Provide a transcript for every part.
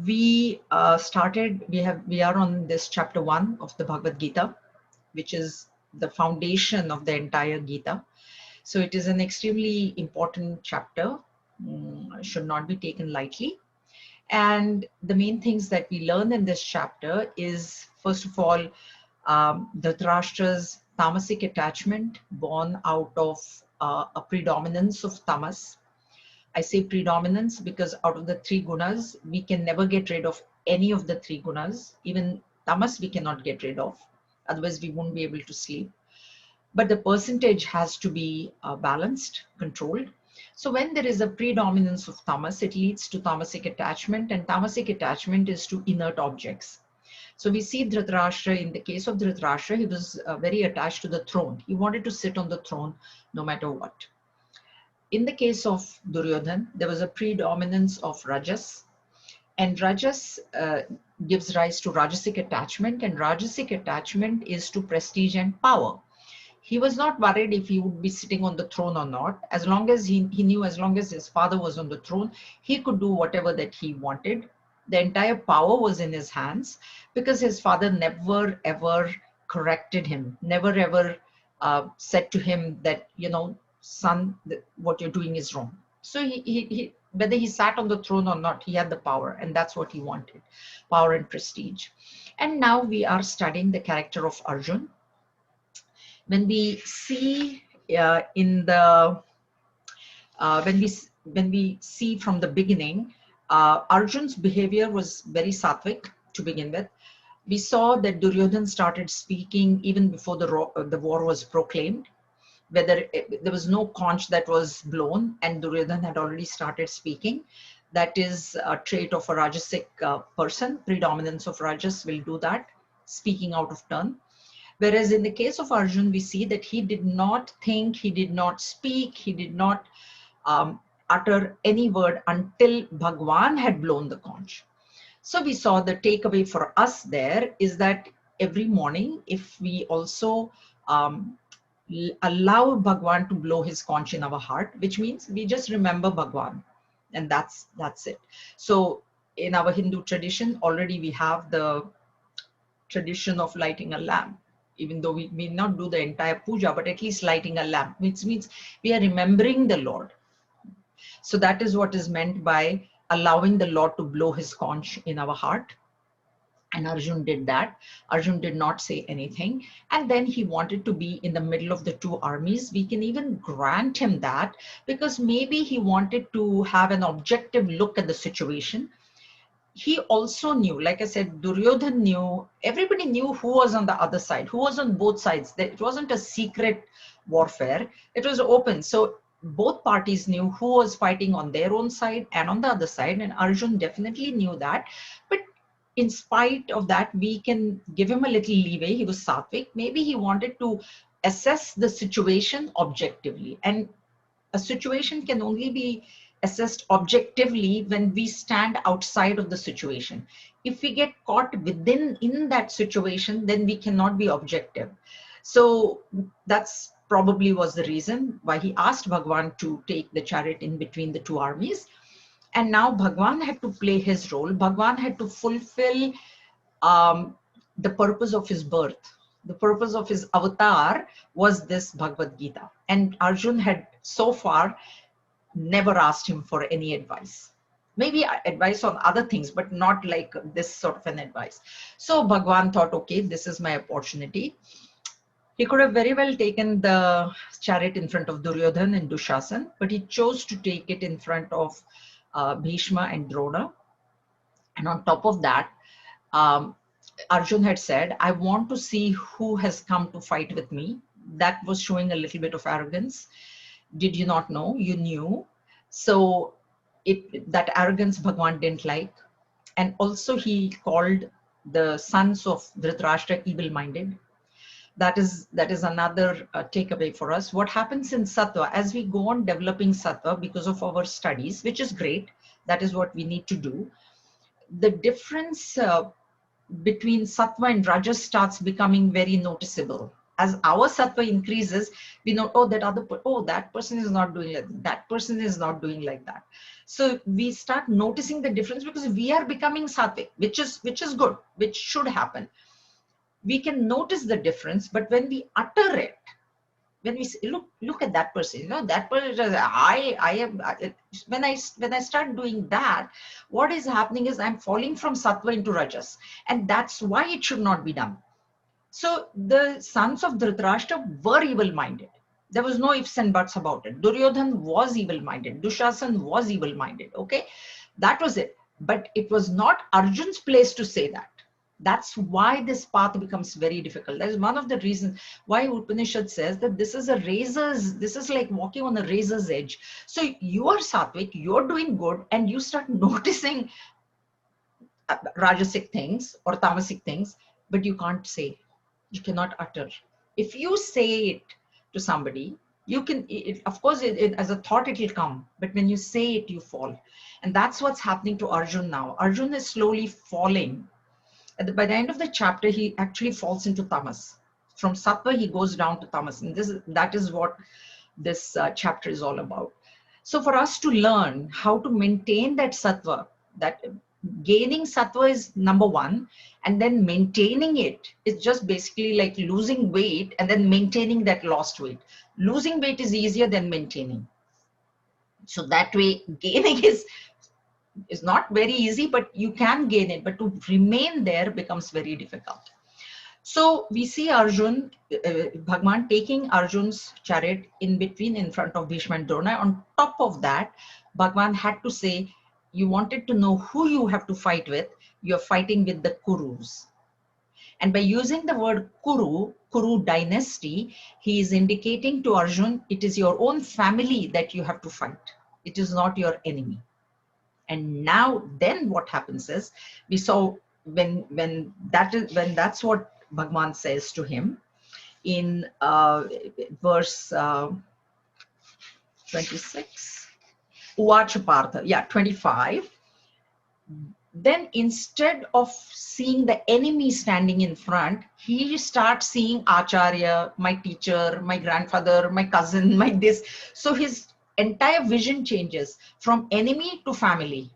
we we are on this chapter 1 of the Bhagavad Gita, which is the foundation of the entire Gita. So it is an extremely important chapter, should not be taken lightly. And the main things that we learn in this chapter is, first of all, Dhritarashtra's tamasic attachment born out of a predominance of tamas. I say predominance because out of the three gunas, we can never get rid of any of the three gunas. Even tamas we cannot get rid of. Otherwise, we won't be able to sleep. But the percentage has to be balanced, controlled. So when there is a predominance of tamas, it leads to tamasic attachment, and tamasic attachment is to inert objects. So we see Dhritarashtra, in the case of Dhritarashtra, he was very attached to the throne. He wanted to sit on the throne no matter what. In the case of Duryodhan, there was a predominance of Rajas, and Rajas gives rise to Rajasic attachment, and Rajasic attachment is to prestige and power. He was not worried if he would be sitting on the throne or not. As long as he knew, as long as his father was on the throne, he could do whatever that he wanted. The entire power was in his hands because his father never ever corrected him, never ever said to him that, you know, son, what you're doing is wrong. So he whether he sat on the throne or not, he had the power, and that's what he wanted, power and prestige. And now we are studying the character of Arjun. When we see in the when we see from the beginning, Arjun's behavior was very sattvic to begin with. We saw that Duryodhan started speaking even before the war was proclaimed. There was no conch that was blown, and Duryodhan had already started speaking. That is a trait of a Rajasic person. Predominance of Rajas will do that, speaking out of turn. Whereas in the case of Arjun, we see that he did not think, he did not speak, he did not utter any word until Bhagwan had blown the conch. So we saw the takeaway for us there is that every morning, if we also allow Bhagwan to blow his conch in our heart, which means we just remember Bhagwan, and that's it. So in our Hindu tradition, already we have the tradition of lighting a lamp. Even though we may not do the entire puja, but at least lighting a lamp, which means we are remembering the Lord. So that is what is meant by allowing the Lord to blow his conch in our heart. And Arjun did that. Arjun did not say anything. And then he wanted to be in the middle of the two armies. We can even grant him that because maybe he wanted to have an objective look at the situation. He also knew, like I said, Duryodhan knew, everybody knew who was on the other side, who was on both sides. It wasn't a secret warfare, it was open. So both parties knew who was fighting on their own side and on the other side, and Arjun definitely knew that. But in spite of that, we can give him a little leeway. He was sattvic. Maybe he wanted to assess the situation objectively, and a situation can only be assessed objectively when we stand outside of the situation. If we get caught in that situation, then we cannot be objective. So that's probably was the reason why he asked Bhagwan to take the chariot in between the two armies. And now Bhagwan had to play his role. Bhagwan had to fulfill the purpose of his birth. The purpose of his avatar was this Bhagavad Gita. And Arjun had so far never asked him for any advice. Maybe advice on other things, but not like this sort of an advice. So Bhagwan thought, okay, this is my opportunity. He could have very well taken the chariot in front of Duryodhan and Dushasan, but he chose to take it in front of Bhishma and Drona. And on top of that, Arjun had said, I want to see who has come to fight with me. That was showing a little bit of arrogance. Did you not know? You knew. So that arrogance Bhagwan didn't like. And also he called the sons of Dhritarashtra evil-minded. That is another takeaway for us. What happens in Sattva, as we go on developing Sattva because of our studies, which is great, that is what we need to do. The difference between Sattva and Rajas starts becoming very noticeable. As our sattva increases, we know, oh, that person is not doing like that. That person is not doing like that. So we start noticing the difference because we are becoming sattvic, which is good, which should happen. We can notice the difference, but when we utter it, when we say, look at that person, you know, that person, when I start doing that, what is happening is I'm falling from sattva into rajas, and that's why it should not be done. So the sons of Dhritarashtra were evil-minded. There was no ifs and buts about it. Duryodhan was evil-minded. Dushasan was evil-minded. Okay, that was it. But it was not Arjun's place to say that. That's why this path becomes very difficult. That is one of the reasons why Upanishad says that this is this is like walking on a razor's edge. So you are sattvic, you're doing good, and you start noticing rajasic things or tamasic things, but you can't say, you cannot utter. If you say it to somebody, you can, of course, as a thought, it will come, but when you say it, you fall. And that's what's happening to Arjun now. Arjun is slowly falling. By the end of the chapter, he actually falls into tamas. From sattva, he goes down to tamas. And that is what this chapter is all about. So for us to learn how to maintain that sattva, that gaining sattva is number one, and then maintaining it is just basically like losing weight and then maintaining that lost weight. Losing weight is easier than maintaining. So that way, gaining is not very easy, but you can gain it, but to remain there becomes very difficult. So we see Arjun, Bhagwan taking Arjun's chariot in between, in front of Bhishma and Drona. On top of that, Bhagwan had to say, you wanted to know who you have to fight with, you're fighting with the Kurus. And by using the word Kuru dynasty, he is indicating to Arjun, it is your own family that you have to fight. It is not your enemy. And now then what happens is, we saw when that's what Bhagwan says to him in verse 26, Uvacha Partha, 25. Then instead of seeing the enemy standing in front, he starts seeing Acharya, my teacher, my grandfather, my cousin, my this. So his entire vision changes from enemy to family.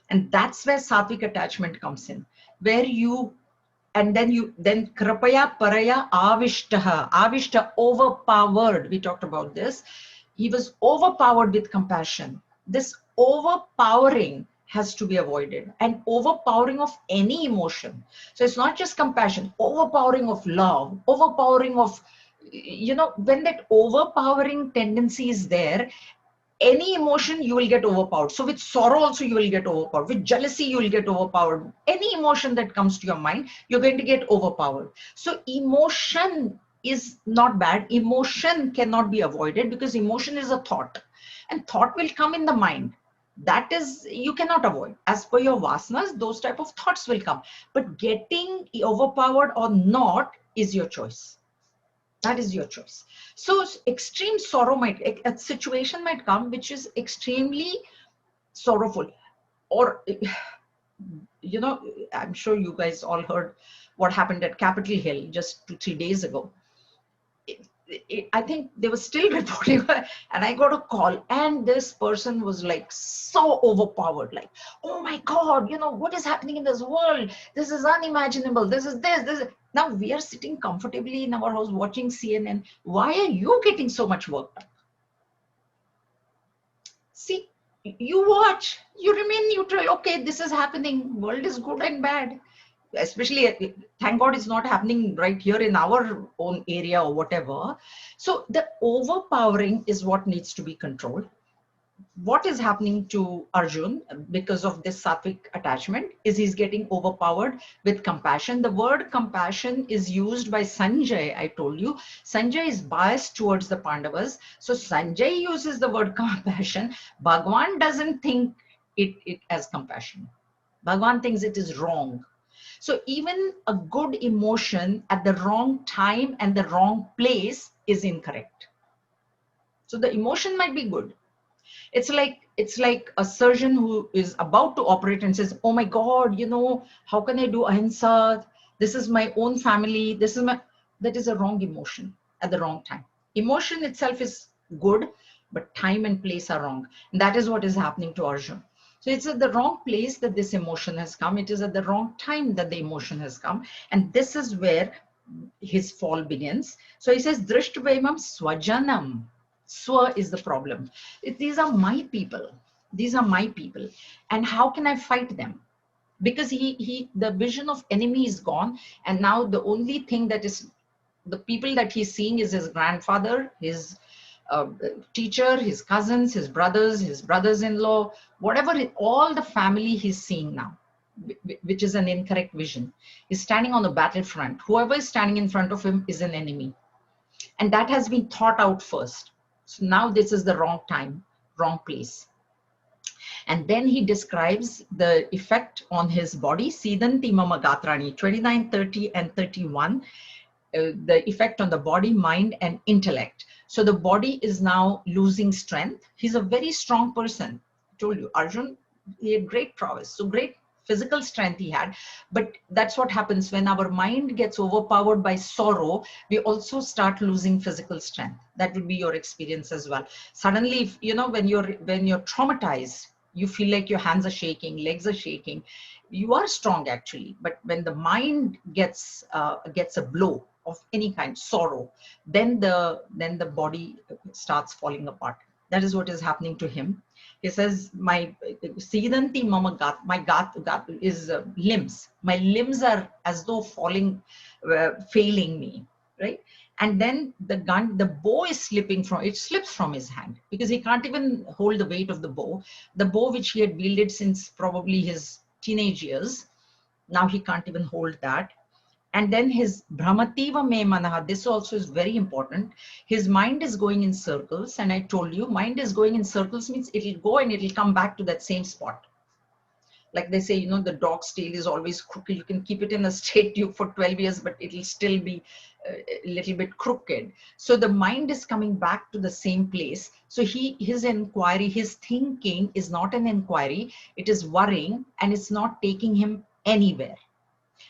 And that's where sattvic attachment comes in, where then kripaya paraya avishta, overpowered. We talked about this. He was overpowered with compassion. This overpowering has to be avoided, and overpowering of any emotion. So it's not just compassion, overpowering of love, overpowering of, when that overpowering tendency is there, any emotion you will get overpowered. So with sorrow also you will get overpowered. With jealousy you will get overpowered. Any emotion that comes to your mind, you're going to get overpowered. So emotion is not bad. Emotion cannot be avoided because emotion is a thought. And thought will come in the mind. That is, you cannot avoid. As per your vasanas, those type of thoughts will come. But getting overpowered or not is your choice. That is your choice. So extreme sorrow a situation might come which is extremely sorrowful. Or, I'm sure you guys all heard what happened at Capitol Hill just 2-3 days ago. I think they were still reporting, and I got a call, and this person was like so overpowered, like, oh my God, what is happening in this world? This is unimaginable. This is this. Now we are sitting comfortably in our house watching CNN. Why are you getting so much work done? See, you watch, you remain neutral. Okay, this is happening. World is good and bad. Especially, thank God it's not happening right here in our own area or whatever. So the overpowering is what needs to be controlled. What is happening to Arjun because of this sattvic attachment is he's getting overpowered with compassion. The word compassion is used by Sanjay. I told you, Sanjay is biased towards the Pandavas. So Sanjay uses the word compassion. Bhagwan doesn't think it as compassion. Bhagwan thinks it is wrong. So even a good emotion at the wrong time and the wrong place is incorrect. So the emotion might be good. It's like a surgeon who is about to operate and says, oh my God, how can I do ahimsa? This is my own family. This is my, that is a wrong emotion at the wrong time. Emotion itself is good, but time and place are wrong. And that is what is happening to Arjun. So it's at the wrong place that this emotion has come. It is at the wrong time that the emotion has come. And this is where his fall begins. So he says, Drishtvaimam swajanam. Swa is the problem. These are my people. These are my people. And how can I fight them? Because the vision of enemy is gone. And now the only thing that is, the people that he's seeing is his grandfather, his teacher, his cousins, his brothers-in-law, whatever, all the family he's seeing now, which is an incorrect vision. He's standing on the battlefront. Whoever is standing in front of him is an enemy. And that has been thought out first. So now this is the wrong time, wrong place. And then he describes the effect on his body, Siddhanti Mama Gatrani, 29, 30, and 31, the effect on the body, mind, and intellect. So the body is now losing strength. He's a very strong person. I told you, Arjun, he had great prowess, so great physical strength he had. But that's what happens when our mind gets overpowered by sorrow. We also start losing physical strength. That would be your experience as well. Suddenly, if, you know, when you're traumatized, you feel like your hands are shaking, legs are shaking. You are strong actually, but when the mind gets a blow of any kind, sorrow, then the body starts falling apart. That is what is happening to him. He says, my Siddhanti Mama Gat, my gat is limbs. My limbs are as though falling, failing me, right? And then the bow is slipping from, it slips from his hand because he can't even hold the weight of the bow which he had wielded since probably his teenage years. Now he can't even hold that. And then his Brahmativa me manaha, this also is very important. His mind is going in circles. And I told you, mind is going in circles means it'll go and it'll come back to that same spot. Like they say, you know, the dog's tail is always crooked. You can keep it in a straight tube for 12 years, but it'll still be a little bit crooked. So the mind is coming back to the same place. So his inquiry, his thinking is not an inquiry. It is worrying and it's not taking him anywhere.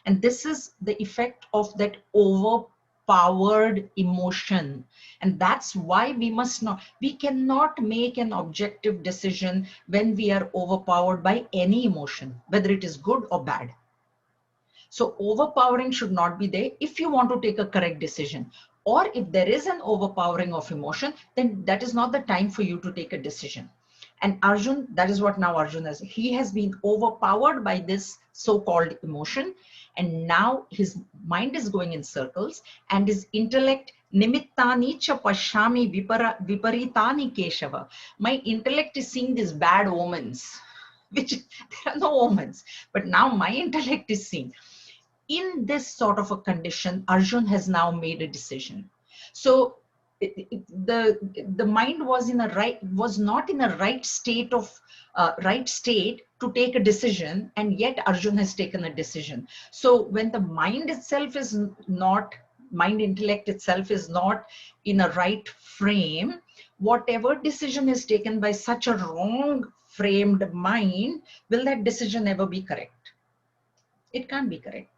And this is the effect of that overpowered emotion. And that's why we cannot make an objective decision when we are overpowered by any emotion, whether it is good or bad. So overpowering should not be there if you want to take a correct decision. Or if there is an overpowering of emotion, then that is not the time for you to take a decision. And Arjun, that is what now Arjun has. He has been overpowered by this so-called emotion. And now his mind is going in circles and his intellect, nimittani cha pashami viparitani keshava. My intellect is seeing these bad omens, which there are no omens, but now my intellect is seeing. In this sort of a condition, Arjun has now made a decision. So the mind was not in a right state to take a decision, and yet Arjun has taken a decision. So when the mind itself is not, mind intellect itself is not in a right frame, whatever decision is taken by such a wrong framed mind, will that decision ever be correct? It can't be correct.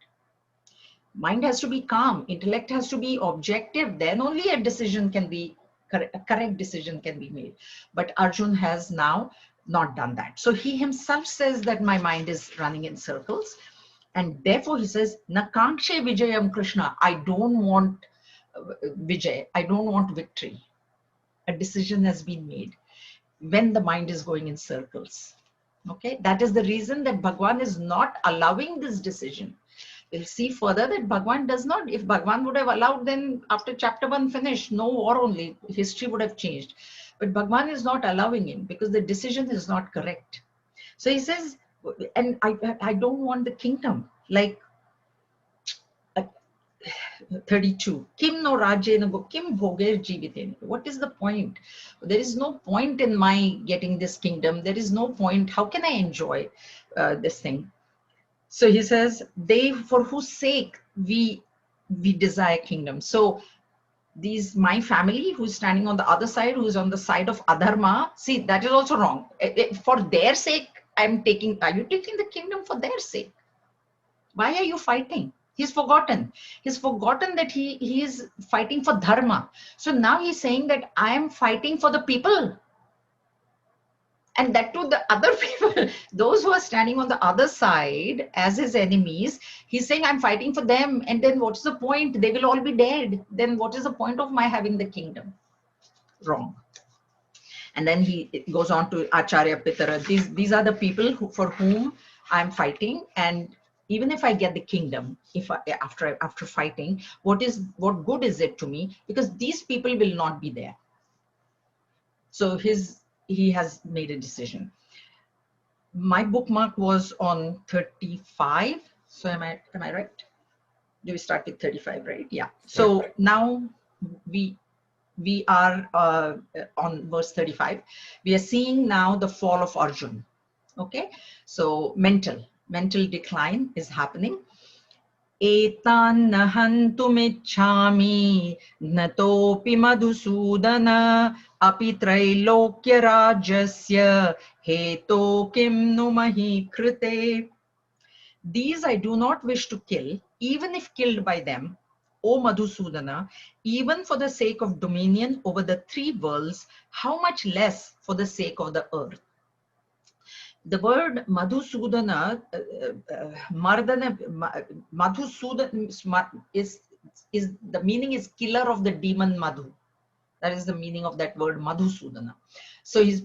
Mind has to be calm, intellect has to be objective, then only a decision can be, a correct decision can be made. But Arjun has now not done that. So he himself says that my mind is running in circles. And therefore he says, Nakankshe Vijayam Krishna, I don't want Vijay, I don't want victory. A decision has been made when the mind is going in circles. Okay, that is the reason that Bhagwan is not allowing this decision. We'll see further that Bhagwan does not. If Bhagwan would have allowed, then after chapter 1 finished, no war only, history would have changed. But Bhagwan is not allowing him because the decision is not correct. So he says, and I don't want the kingdom. Like 32. Kim no rajena go, kim bhoger jiviten. What is the point? There is no point in my getting this kingdom. There is no point. How can I enjoy this thing? So he says, they for whose sake we desire kingdom. So my family who's standing on the other side, who's on the side of adharma, see, that is also wrong. For their sake, are you taking the kingdom for their sake? Why are you fighting? He's forgotten. He's forgotten that he is fighting for dharma. So now he's saying that I am fighting for the people. And that to the other people, those who are standing on the other side as his enemies, he's saying, I'm fighting for them. And then what's the point? They will all be dead. Then what is the point of my having the kingdom? Wrong. And then he goes on to Acharya Pitara. These are the people who, for whom I'm fighting. And even if I get the kingdom, if I, after fighting, what good is it to me? Because these people will not be there. So he has made a decision. My bookmark was on 35. So am I right? Do we start with 35, right? Yeah. So now we are on verse 35. We are seeing now the fall of Arjun. Okay. So mental decline is happening. Etan nahantumicchami natopi madhusudana api trailokya rajasya heto kim numahi krite. These I do not wish to kill, even if killed by them, O Madhusudana, even for the sake of dominion over the three worlds, how much less for the sake of the earth. The word Madhusudana, Mardana, Madhusudana is the meaning is killer of the demon Madhu. That is the meaning of that word Madhusudana. So he's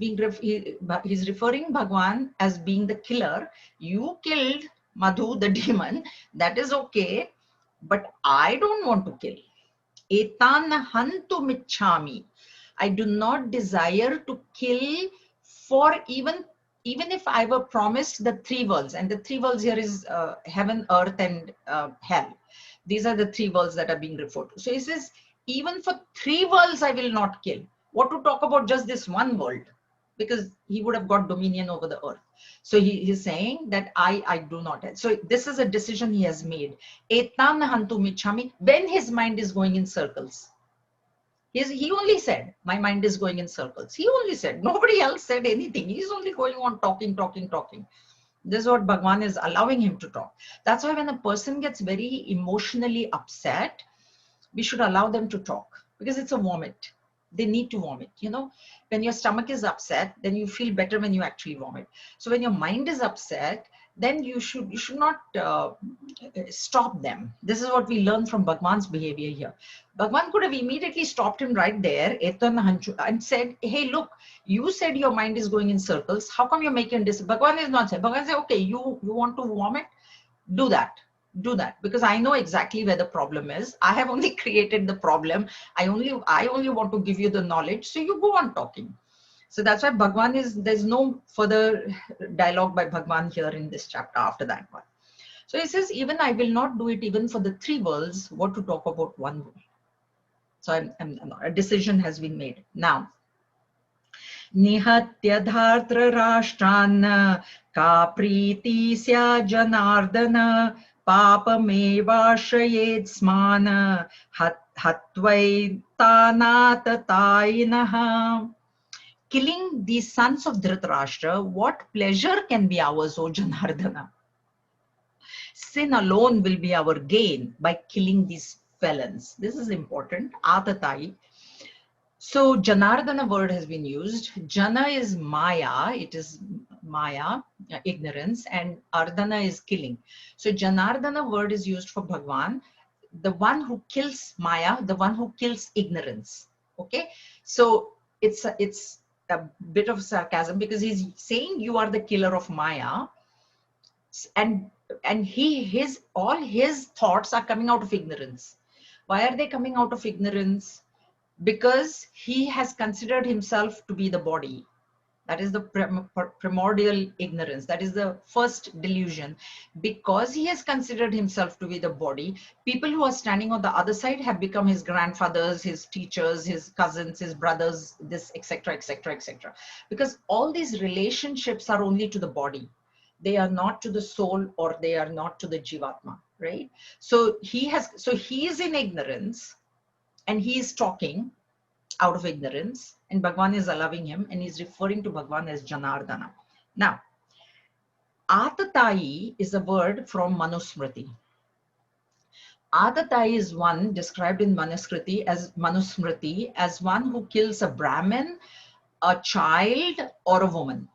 referring Bhagwan as being the killer. You killed Madhu, the demon. That is okay, but I don't want to kill. Etan hantu michhami. I do not desire to kill for even if I were promised the three worlds, and the three worlds here is heaven, earth, and hell. These are the three worlds that are being referred to. So he says, even for three worlds, I will not kill. What to talk about just this one world? Because he would have got dominion over the earth. So he's saying that I do not. So this is a decision he has made. Etan hantu michhami, when his mind is going in circles. He only said, my mind is going in circles. He only said, nobody else said anything. He's only going on talking. This is what Bhagwan is allowing him to talk. That's why when a person gets very emotionally upset, we should allow them to talk, because it's a vomit. They need to vomit. You know, when your stomach is upset, then you feel better when you actually vomit. So when your mind is upset, then you should not stop them. This is what we learn from Bhagwan's behavior here. Bhagwan could have immediately stopped him right there and said, hey, look, you said your mind is going in circles. How come you're making this? Bhagwan is not saying. Bhagwan said, okay, you want to vomit? Do that, because I know exactly where the problem is. I have only created the problem. I only want to give you the knowledge, so you go on talking. So that's why Bhagwan there's no further dialogue by Bhagwan here in this chapter after that one. So he says, even I will not do it even for the three worlds, what to talk about one world. So a decision has been made. Now, Nihatya dhartra rashtrana ka priti sya janardana papamevashrayed smana hatvai tanatatainaha. Killing the sons of Dhritarashtra, what pleasure can be ours, O Janardana? Sin alone will be our gain by killing these felons. This is important. Atatai. So Janardana word has been used. Jana is Maya. It is Maya, ignorance, and Ardana is killing. So Janardana word is used for Bhagwan, the one who kills Maya, the one who kills ignorance. Okay. So it's a bit of sarcasm, because he's saying you are the killer of Maya, and all his thoughts are coming out of ignorance. Why are they coming out of ignorance? Because he has considered himself to be the body. That is the primordial ignorance. That is the first delusion. Because he has considered himself to be the body, people who are standing on the other side have become his grandfathers, his teachers, his cousins, his brothers, this, etc., etc., etc. Because all these relationships are only to the body. They are not to the soul, or they are not to the jivatma, right? So he is in ignorance, and he is talking out of ignorance, and Bhagwan is allowing him, and he's referring to Bhagwan as Janardana. Now, Atatai is a word from Manusmriti. Atatai is one described in Manusmriti as one who kills a Brahmin, a child, or a woman.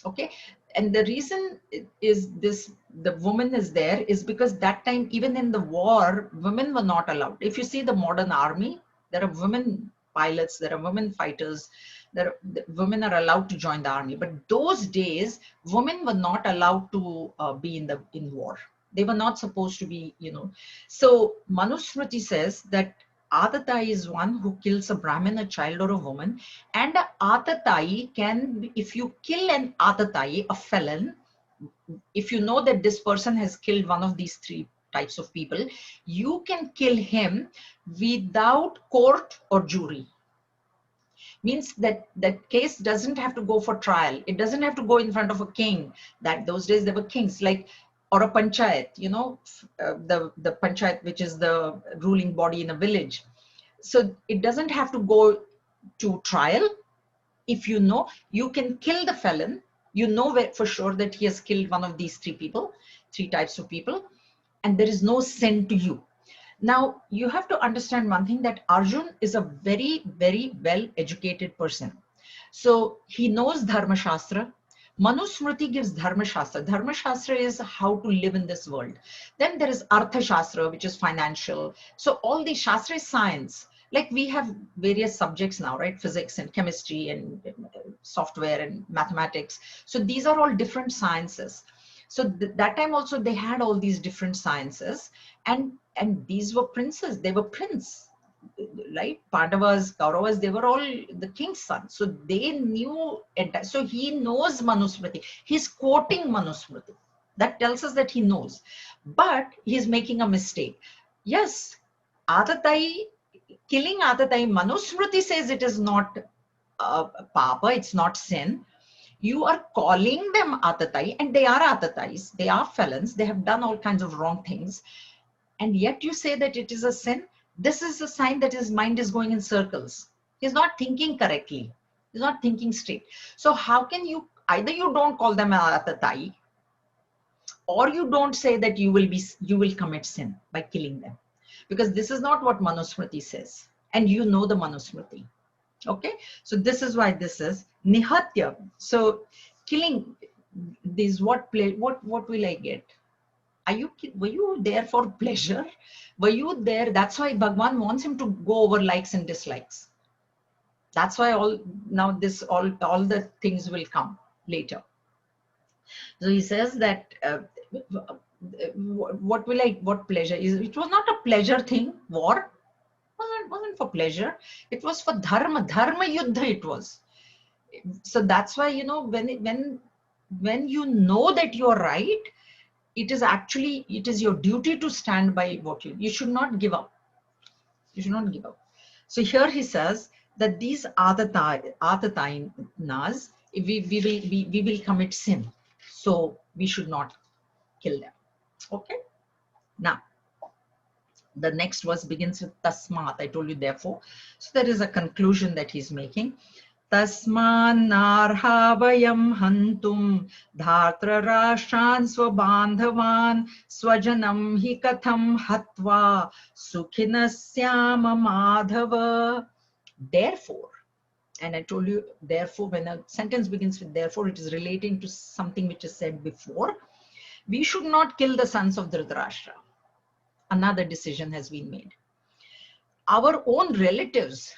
Okay, and the reason is this: the woman is there is because that time, even in the war, women were not allowed. If you see the modern army, there are women pilots, there are women fighters, the women are allowed to join the army. But those days, women were not allowed to be in war. They were not supposed to be, So Manusmriti says that Atatai is one who kills a Brahmin, a child, or a woman. And a Atatai can, if you kill an Atatai, a felon, if you know that this person has killed one of these three types of people, you can kill him without court or jury. Means that that case doesn't have to go for trial. It doesn't have to go in front of a king. That those days there were kings, like, or a panchayat, the panchayat, which is the ruling body in a village. So it doesn't have to go to trial. If you know, you can kill the felon, for sure that he has killed one of these three types of people, and there is no sin to you. Now, you have to understand one thing, that Arjun is a very, very well educated person. So he knows Dharma Shastra. Manusmriti gives Dharma Shastra. Dharma Shastra is how to live in this world. Then there is Artha Shastra, which is financial. So all the Shastra is science. Like we have various subjects now, right? Physics and chemistry and software and mathematics. So these are all different sciences. So that time also they had all these different sciences, and these were princes. They were prince, right? Pandavas, Kauravas, they were all the king's sons. So they knew it. So he knows Manusmriti. He's quoting Manusmriti. That tells us that he knows. But he's making a mistake. Yes, Atatai, killing Atatai, Manusmriti says it is not papa, it's not sin. You are calling them Atatai, and they are Atatais. They are felons. They have done all kinds of wrong things. And yet you say that it is a sin. This is a sign that his mind is going in circles. He's not thinking correctly. He's not thinking straight. So how can you, either you don't call them Atatai, or you don't say that you will commit sin by killing them. Because this is not what Manusmriti says. And you know the Manusmriti. Okay, so this is why this is nihatya. So killing this, what will I get? Were you there for pleasure? Were you there? That's why Bhagwan wants him to go over likes and dislikes. That's why all the things will come later. So he says that what pleasure is? It was not a pleasure thing. War wasn't for pleasure. It was for dharma yuddha. It was. So that's why, when you know that you're right, it is your duty to stand by what you should not give up. You should not give up. So here he says that these Atatainas, we will commit sin. So we should not kill them. Okay. Now, the next verse begins with tasmat. I told you therefore. So there is a conclusion that he's making. Tasmannarha vayam hantum dhatra rashtan svabandhavan swajanam hi katham hatva sukhinasyama madhava. Therefore, and I told you, therefore, when a sentence begins with therefore, it is relating to something which is said before. We should not kill the sons of Dhritarashtra. Another decision has been made. Our own relatives.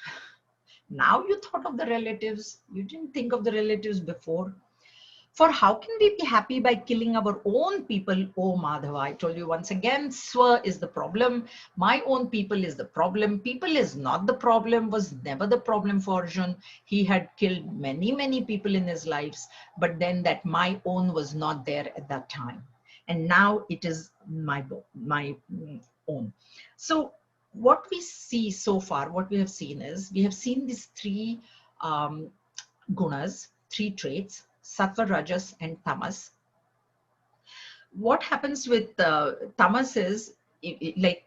Now you thought of the relatives. You didn't think of the relatives before. For how can we be happy by killing our own people? Oh, Madhava, I told you once again, Swa is the problem. My own people is the problem. People is not the problem, was never the problem for Arjun. He had killed many, many people in his lives, but then that my own was not there at that time. And now it is my own. So what we see so far, what we have seen is, we have seen these three gunas, three traits, sattva, rajas, and tamas. What happens with tamas is, a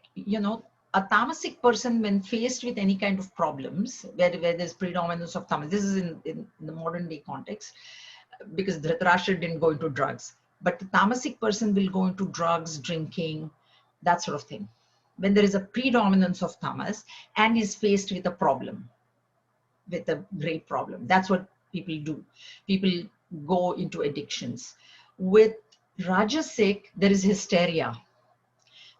tamasic person, when faced with any kind of problems, where there's predominance of tamas, this is in the modern day context, because Dhritarashtra didn't go into drugs, but the tamasic person will go into drugs, drinking, that sort of thing. When there is a predominance of tamas and is faced with a problem, with a great problem, that's what people do. People go into addictions. With rajasic, there is hysteria,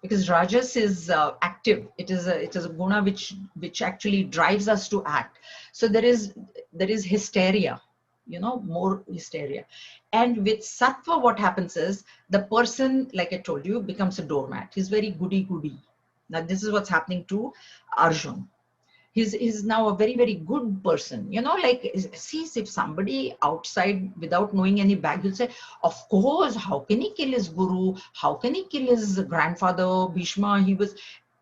because rajas is active. It is a guna which actually drives us to act. So there is hysteria, more hysteria. And with sattva, what happens is the person, like I told you, becomes a doormat. He's very goody goody. Now this is what's happening to Arjun. He's now a very, very good person. Like, see, if somebody outside without knowing any back, you'll say, of course, how can he kill his guru? How can he kill his grandfather, Bhishma?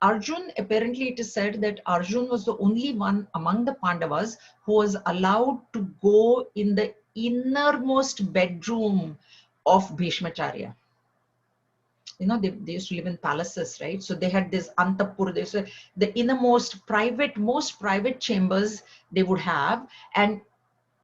Arjun, apparently it is said that Arjun was the only one among the Pandavas who was allowed to go in the innermost bedroom of Bhishmacharya. They used to live in palaces, right? So they had this antapur, the innermost most private chambers they would have. And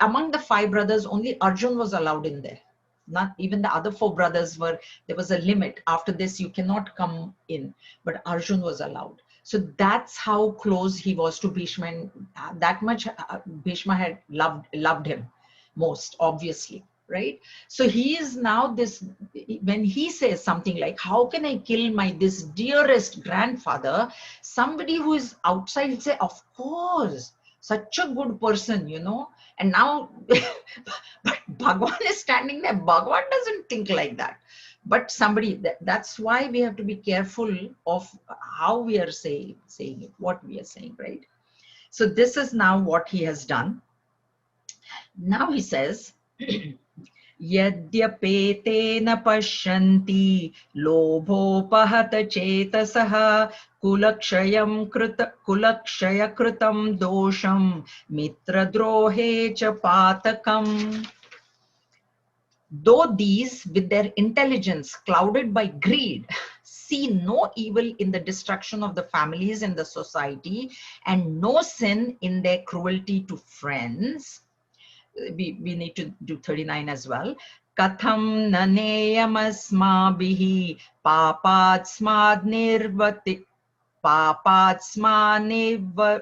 among the 5 brothers, only Arjun was allowed in there. Not even the other 4 brothers there was a limit. After this, you cannot come in, but Arjun was allowed. So that's how close he was to Bhishma, and that much Bhishma had loved him most, obviously, right? So he is now this, when he says something like, how can I kill this dearest grandfather? Somebody who is outside will say, of course, such a good person, and now but Bhagwan is standing there. Bhagwan doesn't think like that. But somebody, that's why we have to be careful of how we are saying it, what we are saying, right? So this is now what he has done. Now he says, यद्यपेतेन पश्यन्ति लोभोपहत चेतसः कुलक्षयकृतं दोषं मित्रद्रोहे च पातकम्. Though these, with their intelligence clouded by greed, see no evil in the destruction of the families and the society, and no sin in their cruelty to friends. We need to do 39 as well. Katham naneyamasmabihi papatsmad nirvati papatsmaniv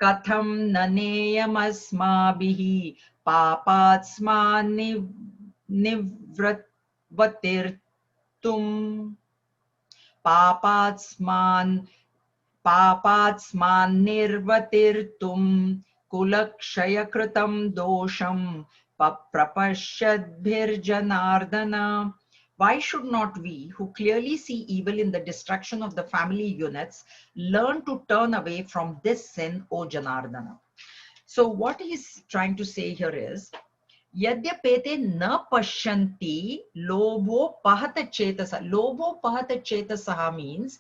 Katham naneyamasmabihi papatsmanivratirtum papatsmanirvatirtum kulakshayakritam dosham prapashyadbhirjanardana. Why should not we, who clearly see evil in the destruction of the family units, learn to turn away from this sin, O Janardana? So what he's trying to say here is, Yadyapete na pashyanti lobho pahata chetasa. Lobho pahata chetasaha means,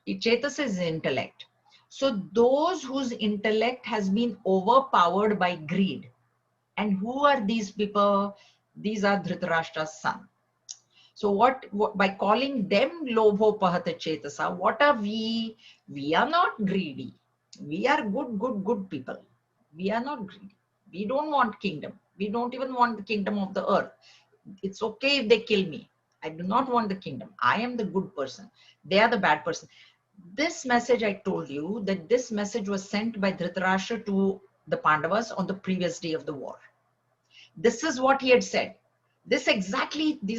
chetasa is intellect. So those whose intellect has been overpowered by greed. And who are these people? These are Dhritarashtra's son. So what by calling them lobho pahata chetasa, what are we? We are not greedy. We are good people. We are not greedy. We don't want kingdom. We don't even want the kingdom of the earth. It's okay if they kill me. I do not want the kingdom. I am the good person. They are the bad person. This message, I told you that this message was sent by Dhritarashtra to the Pandavas on the previous day of the war. This is what he had said. These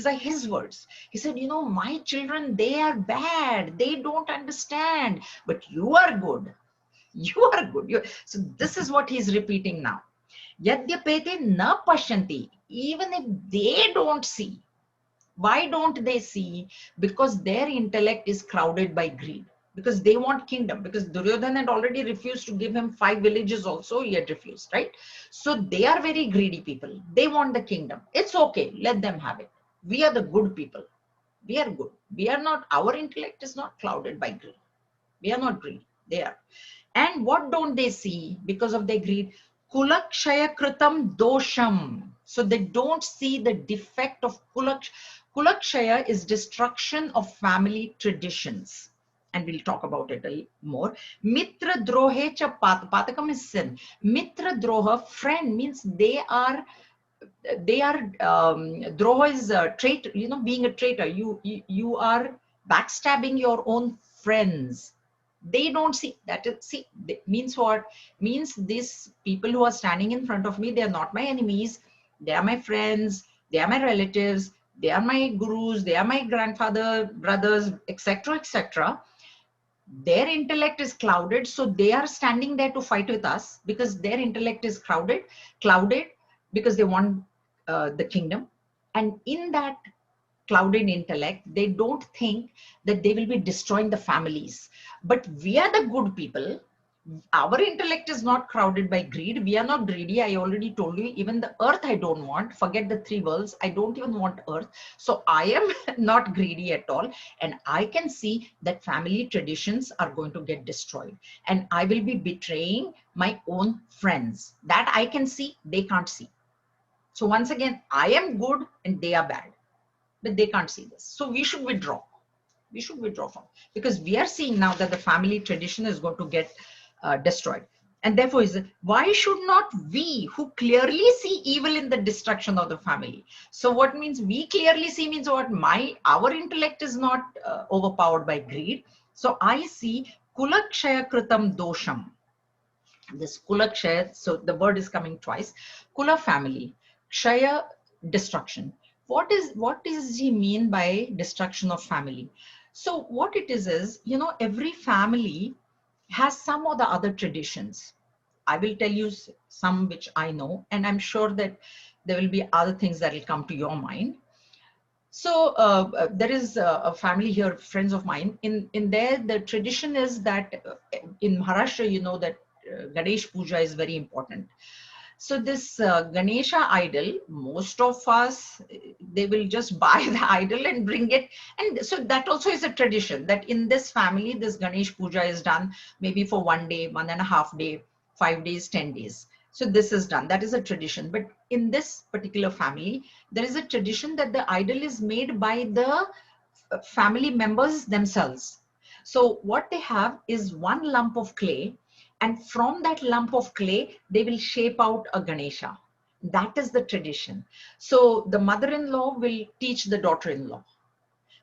are his words. He said, my children, they are bad. They don't understand, but you are good. You are good. So this is what he's repeating now. Yadyapete na pashyanti. Even if they don't see. Why don't they see? Because their intellect is crowded by greed. Because they want kingdom. Because Duryodhana had already refused to give him 5 villages also. He had refused, right? So they are very greedy people. They want the kingdom. It's okay. Let them have it. We are the good people. We are good. We are not, our intellect is not clouded by greed. We are not greedy. They are. And what don't they see because of their greed? Kulakshaya kritam dosham. So they don't see the defect of kulakshaya. Kulakshaya is destruction of family traditions. And we'll talk about it a little more. Mitra drohe cha patakam is sin. Mitra droha, friend, means they are they are, Droha is a traitor, you know, being a traitor. You are backstabbing your own friends. They don't see that. See, means what? Means these people who are standing in front of me, they are not my enemies. They are my friends. They are my relatives. They are my gurus. They are my grandfather, brothers, etc., etc. Their intellect is clouded, so they are standing there to fight with us because their intellect is clouded because they want the kingdom. And in that clouded intellect, they don't think that they will be destroying the families. But we are the good people. Our intellect is not crowded by greed. We are not greedy. I already told you, even the earth I don't want. Forget the three worlds. I don't even want earth. So I am not greedy at all. And I can see that family traditions are going to get destroyed, and I will be betraying my own friends. That I can see, they can't see. So once again, I am good and they are bad, but they can't see this. So we should withdraw. We should withdraw from, because we are seeing now that the family tradition is going to get destroyed. And therefore, why should not we, who clearly see evil in the destruction of the family? So what means we clearly see means what? Our intellect is not overpowered by greed. So I see kulakshaya kritam dosham. This kulakshaya, so the word is coming twice. Kula, family. Kshaya, destruction. What does he mean by destruction of family? So what it is, you know, every family has some or the other traditions. I will tell you some which I know, and I'm sure that there will be other things that will come to your mind. So there is a family here, friends of mine. In there, the tradition is that in Maharashtra, you know that Ganesh Puja is very important. So this Ganesha idol, most of us, they will just buy the idol and bring it. And so that also is a tradition that in this family, this Ganesh Puja is done maybe for 1 day, 1.5 day, 5 days, 10 days. So this is done. That is a tradition. But in this particular family, there is a tradition that the idol is made by the family members themselves. So what they have is one lump of clay, and from that lump of clay, they will shape out a Ganesha. That is the tradition. So the mother-in-law will teach the daughter-in-law.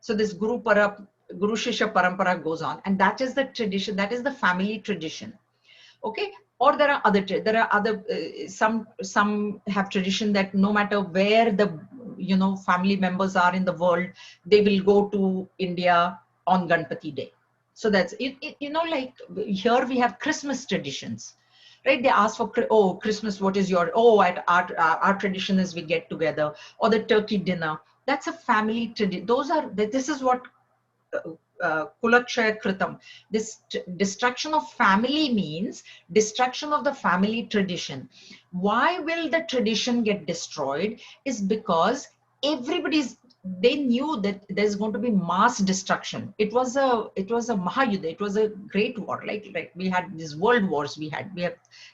So this Guru Shishya Parampara goes on, and that is the tradition. That is the family tradition. Okay. Or there are other some have tradition that no matter where the family members are in the world, they will go to India on Ganpati Day. So that's it, like here we have Christmas traditions, right? They ask for, oh, Christmas, what is your, oh, at our tradition is we get together, or the turkey dinner. That's a family tradition. This is what Kulakshaya Kritam. This destruction of family means destruction of the family tradition. Why will the tradition get destroyed? Is because they knew that there's going to be mass destruction. It was a Mahayuddha. It was a great war. Like we had these world wars. We have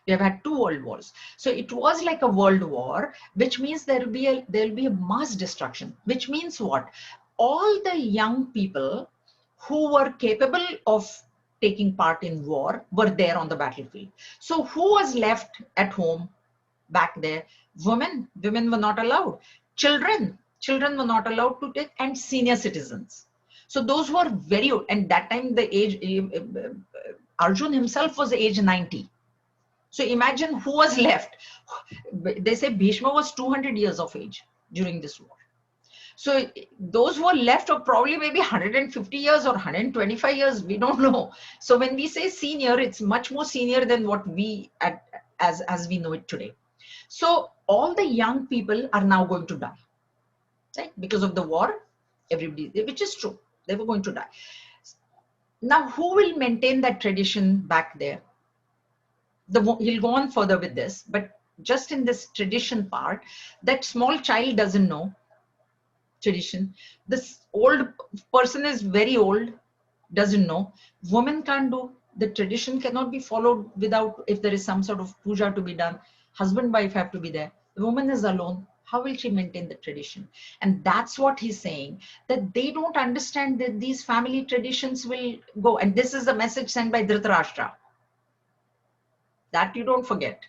had 2 world wars. So it was like a world war, which means there will be a mass destruction. Which means what? All the young people who were capable of taking part in war were there on the battlefield. So who was left at home back there? Women were not allowed. Children were not allowed to take, and senior citizens. So those who are very old, and that time the age, Arjun himself was age 90. So imagine who was left. They say Bhishma was 200 years of age during this war. So those who are left are probably maybe 150 years or 125 years, we don't know. So when we say senior, it's much more senior than what as we know it today. So all the young people are now going to die, right? Because of the war, everybody, which is true, they were going to die. Now, who will maintain that tradition back there? He'll go on further with this, but just in this tradition part, that small child doesn't know tradition. This old person is very old, doesn't know. Woman can't do. The tradition cannot be followed without, if there is some sort of puja to be done. Husband, wife have to be there. The woman is alone. How will she maintain the tradition? And that's what he's saying, that they don't understand that these family traditions will go. And this is the message sent by Dhritarashtra. That you don't forget.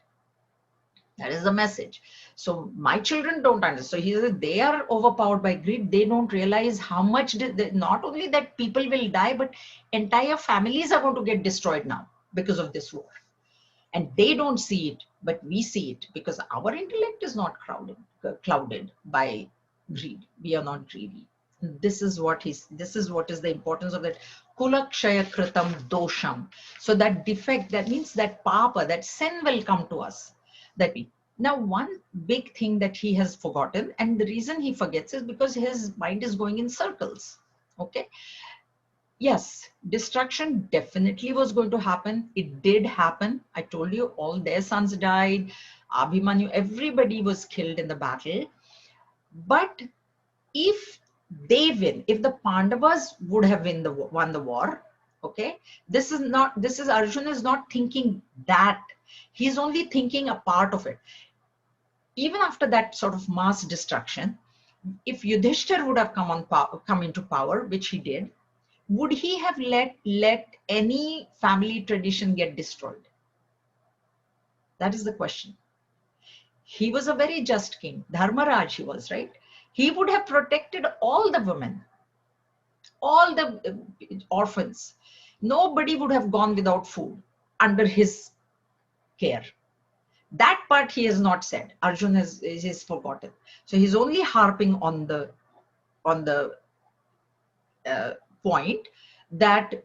That is the message. So my children don't understand. So he says they are overpowered by greed. They don't realize how much not only that people will die, but entire families are going to get destroyed now because of this war. And they don't see it, but we see it because our intellect is not clouded by greed. We are not greedy. This is what is the importance of that kulakshaya kritam dosham. So that defect, that means that papa, that sin will come to us. That we Now one big thing that he has forgotten, and the reason he forgets is because his mind is going in circles. Okay. Yes, destruction definitely was going to happen. It did happen. I told you all their sons died. Abhimanyu, everybody was killed in the battle. But if they win, if the Pandavas would have won the war, okay, this is Arjuna is not thinking that. He's only thinking a part of it. Even after that sort of mass destruction, if Yudhishthir would have come into power, which he did, would he have let any family tradition get destroyed? That is the question. He was a very just king. Dharmaraj he was, right? He would have protected all the women, all the orphans. Nobody would have gone without food under his care. That part he has not said. Arjun is forgotten. So he's only harping on the uh, point that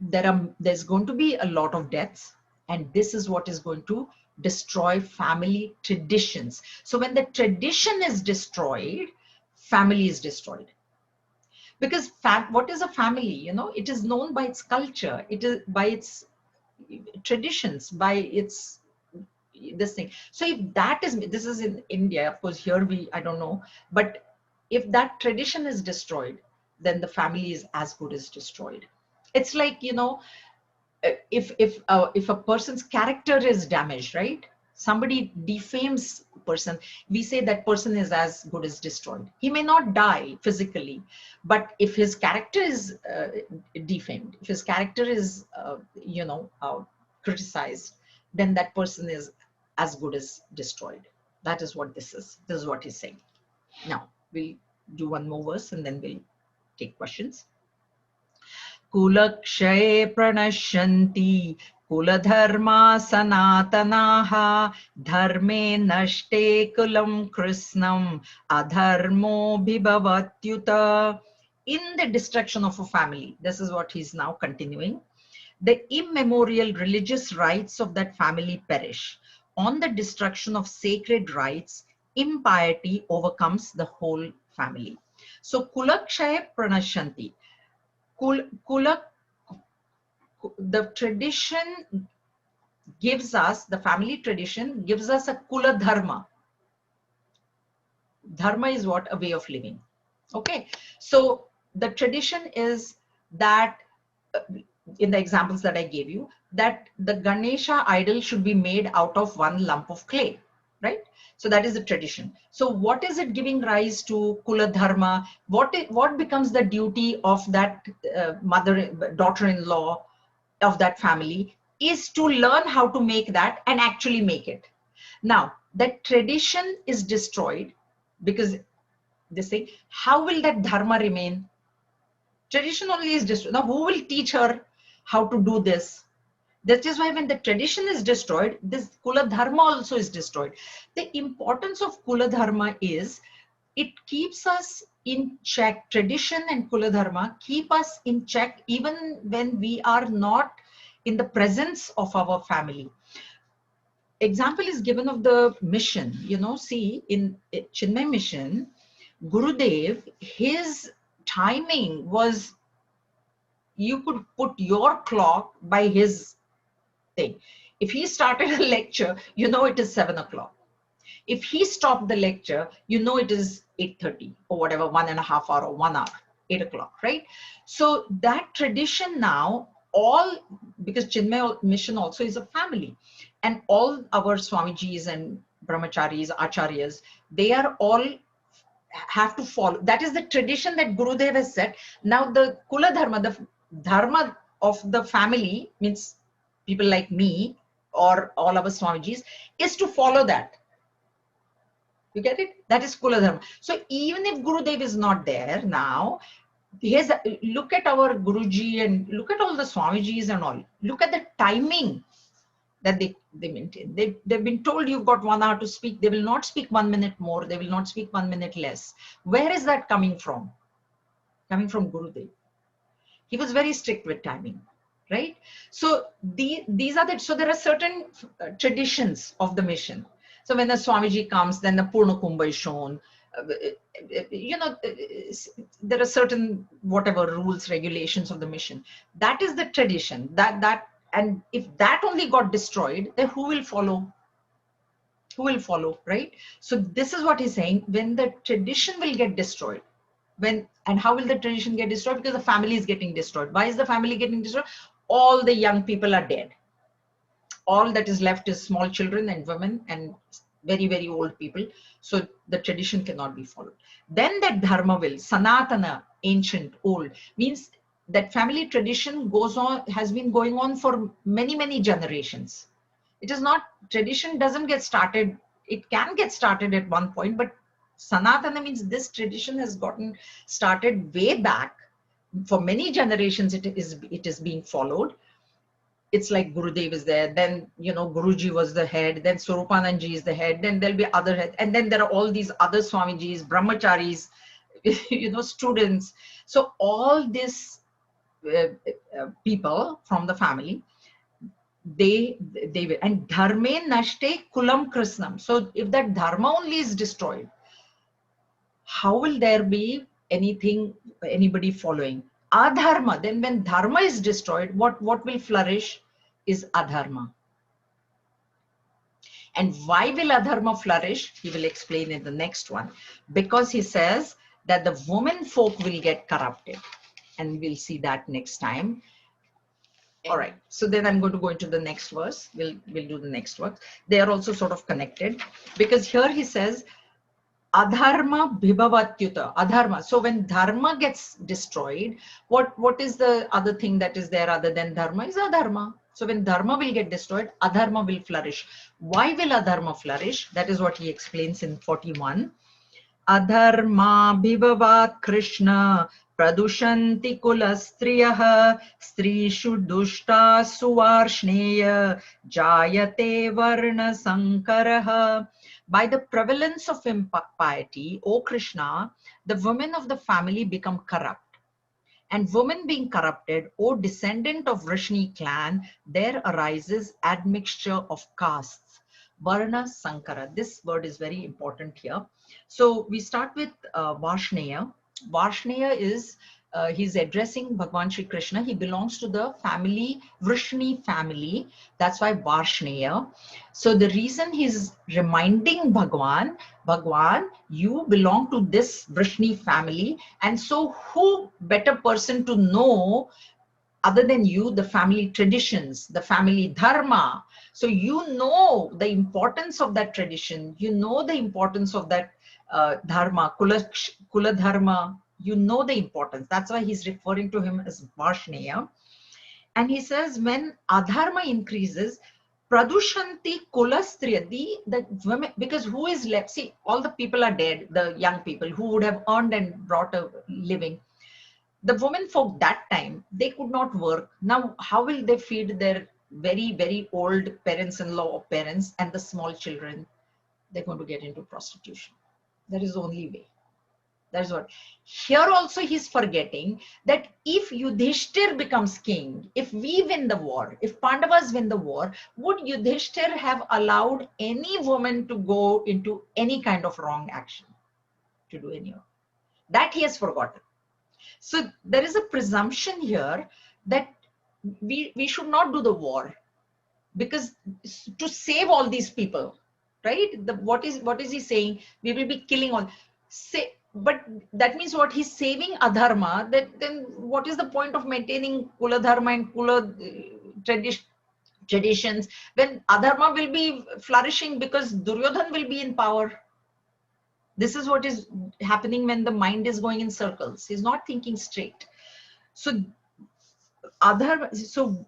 there's going to be a lot of deaths, and this is what is going to destroy family traditions. So when the tradition is destroyed, family is destroyed. Because what is a family? It is known by its culture, it is by its traditions, by its this thing. So if that is, this is in India, of course, here I don't know, but if that tradition is destroyed, then the family is as good as destroyed. It's like, if a person's character is damaged, right? Somebody defames a person, we say that person is as good as destroyed. He may not die physically, but if his character is defamed, if his character is criticized, then that person is as good as destroyed. That is what this is what he's saying. Now we'll do one more verse and then we'll take questions. कुलक्षये प्रणश्यन्ति कुलधर्मा सनातनाः धर्मे नष्टे कुलं कृत्स्नम् अधर्मोऽभिभवत्युत. In the destruction of a family, this is what he's now continuing, the immemorial religious rights of that family perish. On the destruction of sacred rights, impiety overcomes the whole family. So kulakshaya pranashanti. Kula, the tradition gives us, the family tradition gives us a kula dharma. Dharma is what? A way of living. Okay. So the tradition is that, in the examples that I gave you, that the Ganesha idol should be made out of one lump of clay, right? So that is the tradition. So what is it giving rise to? Kula dharma. What becomes the duty of that daughter-in-law of that family is to learn how to make that and actually make it. Now that tradition is destroyed because this thing, how will that dharma remain? Tradition only is destroyed. Now who will teach her how to do this? That is why when the tradition is destroyed, this kula dharma also is destroyed. The importance of kula dharma is it keeps us in check. Tradition and kula dharma keep us in check even when we are not in the presence of our family. Example is given of the mission. See, in Chinmaya mission, Gurudev, his timing was, you could put your clock by his thing. If he started a lecture, it is 7 o'clock. If he stopped the lecture, it is 8:30 or whatever, 1.5 hour or 1 hour, 8 o'clock, right? So that tradition now, because Chinmaya mission also is a family, and all our Swamijis and Brahmacharis, Acharyas, they are all have to follow. That is the tradition that Gurudev has set. Now the Kula Dharma, the Dharma of the family, means people like me or all our Swamijis, is to follow that. You get it? That is Kula Dharma. So even if Gurudev is not there now, look at our Guruji and look at all the Swamijis and all. Look at the timing that they maintain. They've been told you've got 1 hour to speak. They will not speak 1 minute more. They will not speak 1 minute less. Where is that coming from? Coming from Gurudev. He was very strict with timing, right? So these are so there are certain traditions of the mission. So when the Swamiji comes, then the Purna Kumbha is shown. There are certain whatever rules, regulations of the mission. That is the tradition. And if that only got destroyed, then who will follow? Who will follow, right? So this is what he's saying. When the tradition will get destroyed, and how will the tradition get destroyed? Because the family is getting destroyed. Why is the family getting destroyed? All the young people are dead. All that is left is small children and women and very, very old people. So the tradition cannot be followed. Then that dharma will, sanatana, ancient, old, means that family tradition has been going on for many, many generations. It is not, tradition doesn't get started. It can get started at one point, but Sanatana means this tradition has gotten started way back. For many generations, it is being followed. It's like Gurudev is there, then Guruji was the head, then Swarupananji is the head, then there'll be other head, and then there are all these other Swamijis, Brahmacharis, students. So all these people from the family, they will, and dharme nashte kulam krishnam. So if that dharma only is destroyed, how will there be anybody following? Adharma, then when dharma is destroyed, what will flourish is adharma. And why will adharma flourish? He will explain in the next one. Because he says that the women folk will get corrupted. And we'll see that next time. All right, so then I'm going to go into the next verse. We'll do the next verse. They are also sort of connected, because here he says adharma bhibhavatyuta, adharma. So when dharma gets destroyed, what is the other thing that is there other than dharma? Is adharma. So when dharma will get destroyed, adharma will flourish. Why will adharma flourish? That is what he explains in 41. Adharma bhivavat Krishna pradushanti kulastriyah strishu dushta suvarshneya jayate varna sankarah. By the prevalence of impiety, O Krishna, the women of the family become corrupt. And women being corrupted, O descendant of Vrishni clan, there arises admixture of castes. Varna Sankara. This word is very important here. So we start with Varshneya. Varshneya is, he's addressing Bhagavan Shri Krishna. He belongs to the family, Vrishni family. That's why Varshneya. So the reason he's reminding Bhagavan, you belong to this Vrishni family. And so who better person to know other than you, the family traditions, the family dharma. So you know the importance of that tradition. You know the importance of that dharma, kula dharma. You know the importance. That's why he's referring to him as Varshneya. And he says when adharma increases, pradushanti kulastriya, the women, because who is left? See, all the people are dead, the young people who would have earned and brought a living. The women folk that time, they could not work. Now, how will they feed their very, very old parents-in-law or parents and the small children? They're going to get into prostitution. That is the only way. That is what. Here also he's forgetting that if Yudhishthir becomes king, if we win the war, if Pandavas win the war, would Yudhishthir have allowed any woman to go into any kind of wrong action? To do any of that, he has forgotten. So there is a presumption here that we should not do the war, because to save all these people, right? What is he saying? We will be killing all. But that means what he's saving adharma. Then what is the point of maintaining kula dharma and kula traditions when adharma will be flourishing, because Duryodhan will be in power? This is what is happening when the mind is going in circles. He's not thinking straight. So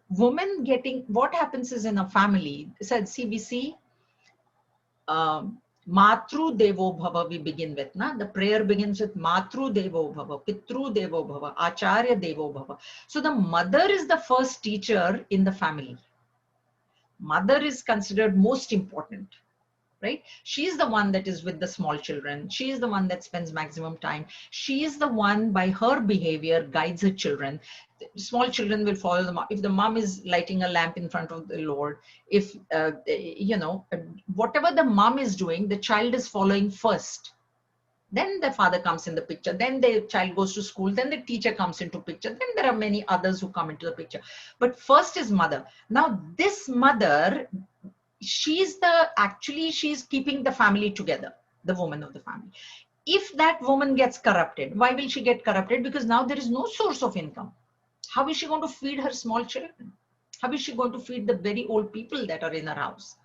women getting, what happens is in a family, said CBC, Matru Devo Bhava we begin with. Na? The prayer begins with Matru Devo Bhava, Pitru Devo Bhava, Acharya Devo Bhava. So the mother is the first teacher in the family. Mother is considered most important, right? She is the one that is with the small children. She is the one that spends maximum time. She is the one, by her behavior, guides her children. Small children will follow the mom. If the mom is lighting a lamp in front of the Lord, if whatever the mom is doing, the child is following first. Then the father comes in the picture. Then the child goes to school. Then the teacher comes into picture. Then there are many others who come into the picture. But first is mother. Now this mother, she's keeping the family together, the woman of the family. If that woman gets corrupted, why will she get corrupted? Because now there is no source of income. How is she going to feed her small children? How is she going to feed the very old people that are in her house?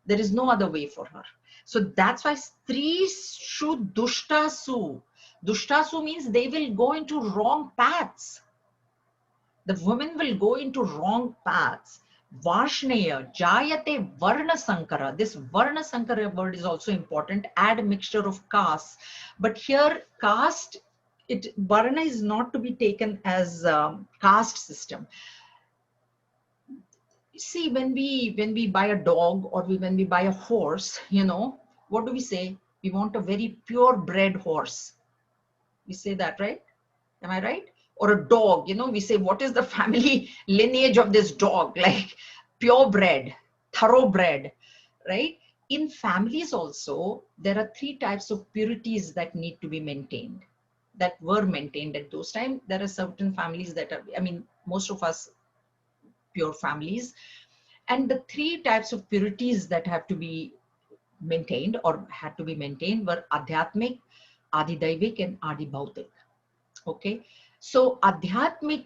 There is no other way for her. So that's why Stri Shu Dushtasu. Dushtasu means they will go into wrong paths. The women will go into wrong paths. Varshneya, Jayate Varna Sankara. This Varna Sankara word is also important. Add a mixture of castes. But here, caste, Varna is not to be taken as caste system. See, when we buy a dog or when we buy a horse, what do we say? We want a very purebred horse. We say that, right? Am I right? Or a dog, we say, what is the family lineage of this dog? Like purebred, thoroughbred, right? In families also, there are 3 types of purities that need to be maintained, that were maintained at those times. There are certain families that are, most of us pure families. And the 3 types of purities that have to be maintained or had to be maintained were Adhyatmik, Adidaivik, and Adibhautik. Okay, so Adhyatmik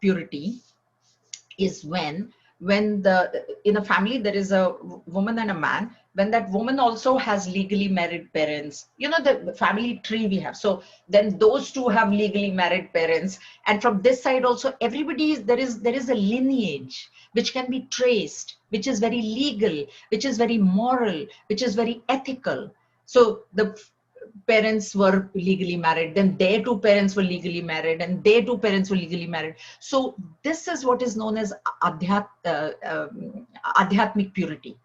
purity is when in a family there is a woman and a man, when that woman also has legally married parents, the family tree we have. So then those two have legally married parents, and from this side also there is a lineage which can be traced, which is very legal, which is very moral, which is very ethical. So the parents were legally married, then their 2 parents were legally married, and their 2 parents were legally married. So this is what is known as Adhyatmic purity.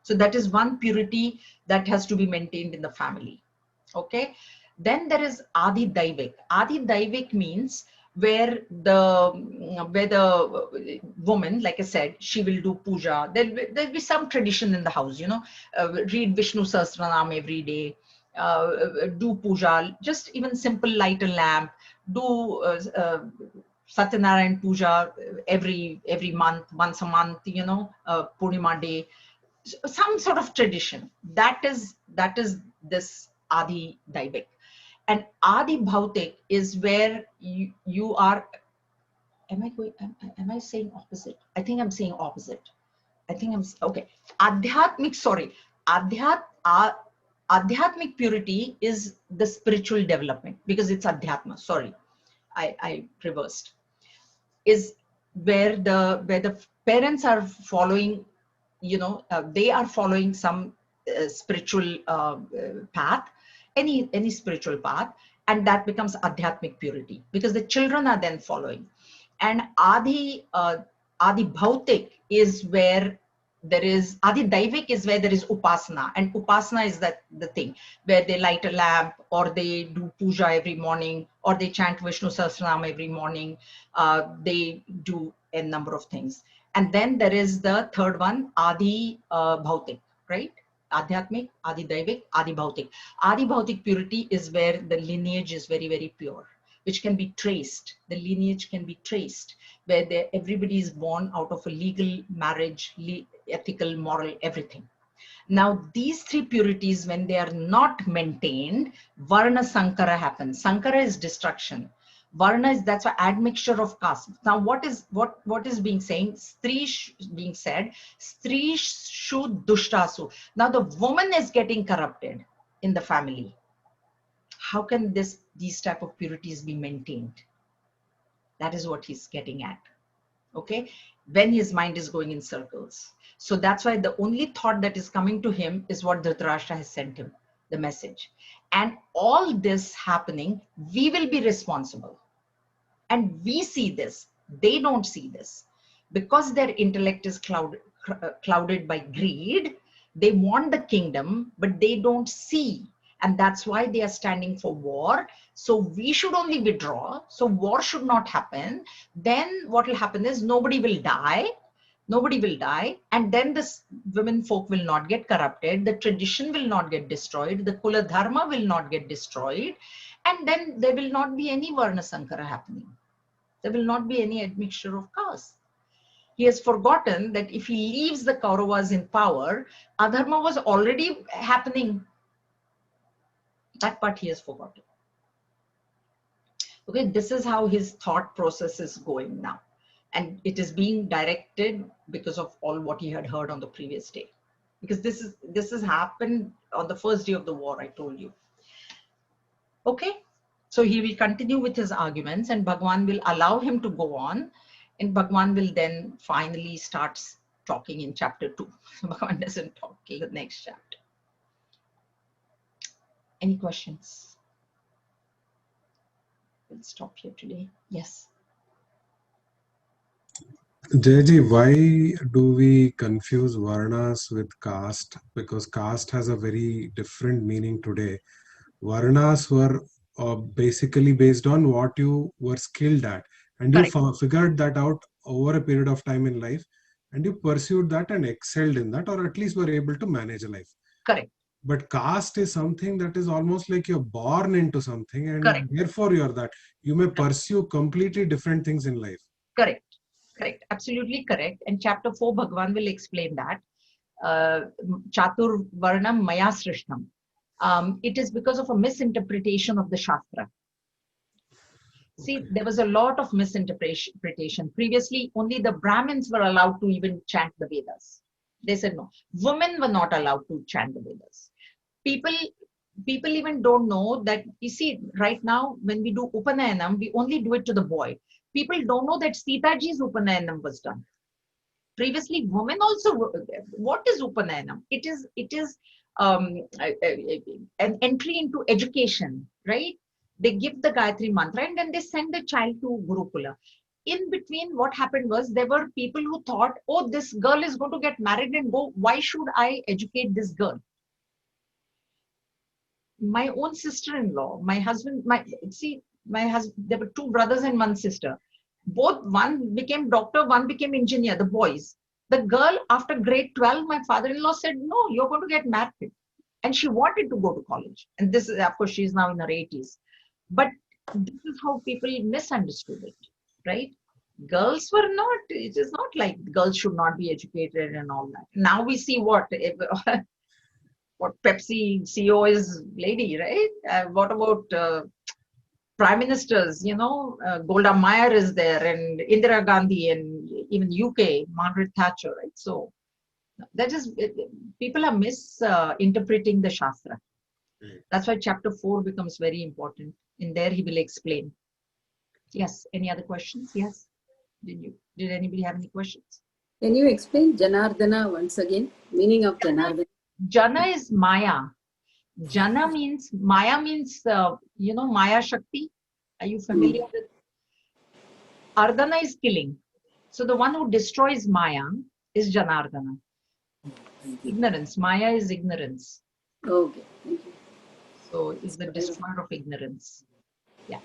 So that is one purity that has to be maintained in the family. Okay. Then there is Adi Daivik. Adi Daivik means where the woman, like I said, she will do puja. There'll be some tradition in the house, read Vishnu Sahasranam every day, do puja, just even simple light a lamp, do Satyanarayan puja every month, once a month, Purnima day, some sort of tradition. That is this Adi Daivik. And Adi Bhautik is where you are. Am I saying opposite? I think I'm saying opposite. Okay. Adhyatmic purity is the spiritual development, because it's Adhyatma. Sorry, I reversed. Is where the parents are following, they are following some spiritual path, any spiritual path, and that becomes Adhyatmic purity, because the children are then following. And Adi Bhautik is where there is, Adi Daivik is where there is Upasana, and Upasana is the thing where they light a lamp, or they do puja every morning, or they chant Vishnu Sahasranam every morning, they do a number of things. And then there is the third one, Adi Bhautik, right? Adhyatmic, Adi Daivik, Adi Bhautik. Adi Bhautik purity is where the lineage is very, very pure, which can be traced. The lineage can be traced, where everybody is born out of a legal marriage, ethical, moral, everything. Now, these 3 purities, when they are not maintained, Varna Sankara happens. Sankara is destruction. Varna is, that's why admixture of caste. Now, what is being saying? Being said, Stri Shu Dushtasu. Now, the woman is getting corrupted in the family. How can these type of purities be maintained? That is what he's getting at. okay, when his mind is going in circles. So that's why the only thought that is coming to him is what Dhritarashtra has sent him, the message. And all this happening, we will be responsible. And we see this, they don't see this. Because their intellect is clouded by greed, they want the kingdom, but they don't see. And that's why they are standing for war. So we should only withdraw. So war should not happen. Then what will happen is nobody will die. Nobody will die. And then this women folk will not get corrupted. The tradition will not get destroyed. The Kula Dharma will not get destroyed. And then there will not be any Varna Sankara happening. There will not be any admixture of caste. He has forgotten that if he leaves the Kauravas in power, adharma was already happening. That part he has forgotten. Okay, this is how his thought process is going now. And it is being directed because of all what he had heard on the previous day. Because this has happened on the first day of the war, I told you. Okay, so he will continue with his arguments and Bhagwan will allow him to go on. And Bhagwan will then finally start talking in chapter 2. Bhagwan doesn't talk till the next chapter. Any questions? We'll stop here today. Yes. Jayaji, why do we confuse Varnas with caste? Because caste has a very different meaning today. Varnas were basically based on what you were skilled at, and you figured that out over a period of time in life, and you pursued that and excelled in that, or at least were able to manage a life. Correct. But caste is something that is almost like you're born into something, and correct. Therefore you're that. You may pursue completely different things in life. Correct. Correct. Absolutely correct. And chapter 4, Bhagwan will explain that. Chatur Varnam Maya Srishnam. It is because of a misinterpretation of the Shastra. See, there was a lot of misinterpretation. Previously, only the Brahmins were allowed to even chant the Vedas. They said no. Women were not allowed to chant the Vedas. People even don't know that, you see, right now, when we do Upanayanam, we only do it to the boy. People don't know that Sitaji's Upanayanam was done. Previously, women also, what is Upanayanam? It is an entry into education, right? They give the Gayatri mantra and then they send the child to Gurukula. In between, what happened was there were people who thought, oh, this girl is going to get married and go, why should I educate this girl? My own sister-in-law, my husband, my husband, there were two brothers and one sister. Both, one became doctor, one became engineer, the boys. The girl, after grade 12, my father-in-law said, no, you're going to get married. And she wanted to go to college. And this is, of course, she's now in her 80s. But this is how people misunderstood it, right? Girls were not, it is not like girls should not be educated and all that. Now we see what Pepsi CEO is lady, right? What about prime ministers? Golda Meir is there, and Indira Gandhi, and even UK, Margaret Thatcher, right? So that is, people are misinterpreting the Shastra. That's why chapter 4 becomes very important. In there, he will explain. Yes. Any other questions? Yes. Did anybody have any questions? Can you explain Janardana once again? Meaning of Janardana? Jana is Maya. Jana means, Maya means, Maya Shakti. Are you familiar with? Ardana is killing. So the one who destroys Maya is Janardana. Ignorance. Maya is ignorance. Okay. Thank you. So it's the destroyer of ignorance. Yeah.